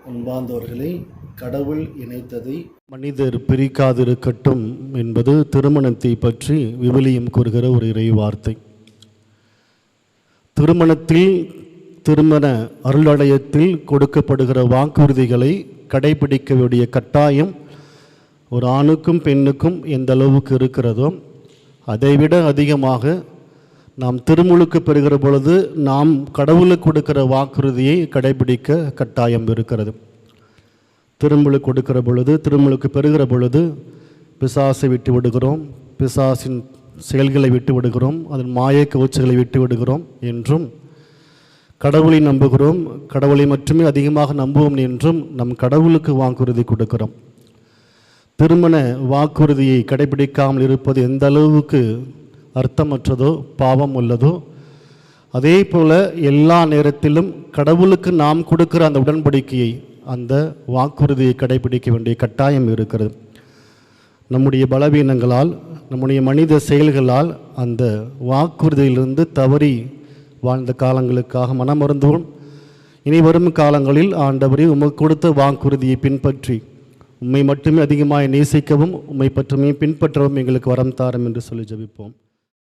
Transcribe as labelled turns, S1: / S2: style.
S1: அன்பார்ந்தவர்களை, கடவுள் இணைத்ததை
S2: மனிதர் பிரிக்காதிருக்கட்டும் என்பது திருமணத்தை பற்றி விவிலியம் கூறுகிற ஒரு இறை வார்த்தை. திருமணத்தில், திருமண அருளடையத்தில் கொடுக்கப்படுகிற வாக்குறுதிகளை கடைபிடிக்க வேண்டிய கட்டாயம் ஒரு ஆணுக்கும் பெண்ணுக்கும் எந்த அளவுக்கு இருக்கிறதோ அதைவிட அதிகமாக நாம் திருமுழுக்கு பெறுகிற பொழுது நாம் கடவுளுக்கு கொடுக்கிற வாக்குறுதியை கடைபிடிக்க கட்டாயம் இருக்கிறது. திருமுழுக்கு கொடுக்கிற பொழுது, திருமுழுக்கு பெறுகிற பொழுது பிசாசை விட்டு விடுகிறோம், பிசாசின் செயல்களை விட்டு விடுகிறோம், அதன் மாய கவர்ச்சிகளை விட்டு விடுகிறோம் என்றும், கடவுளை நம்புகிறோம், கடவுளை மட்டுமே அதிகமாக நம்புவோம் என்றும் நம் கடவுளுக்கு வாக்குறுதி கொடுக்கிறோம். திருமண வாக்குறுதியை கடைபிடிக்காமல் இருப்பது எந்த அளவுக்கு அர்த்தமற்றதோ பாவம் உள்ளதோ, அதே போல் எல்லா நேரத்திலும் கடவுளுக்கு நாம் கொடுக்கிற அந்த உடன்படிக்கையை, அந்த வாக்குறுதியை கடைபிடிக்க வேண்டிய கட்டாயம் இருக்கிறது. நம்முடைய பலவீனங்களால், நம்முடைய மனித செயல்களால் அந்த வாக்குறுதியிலிருந்து தவறி வாழ்ந்த காலங்களுக்காக மனமருந்துவோம். இனி வரும் காலங்களில் ஆண்டவரே, உமக்கு கொடுத்த வாக்குறுதியை பின்பற்றி உம்மை மட்டுமே அதிகமாக நேசிக்கவும், உம்மை பற்றுமே பின்பற்றவும் எங்களுக்கு வரம் தாரும் என்று சொல்லி ஜெபிப்போம்.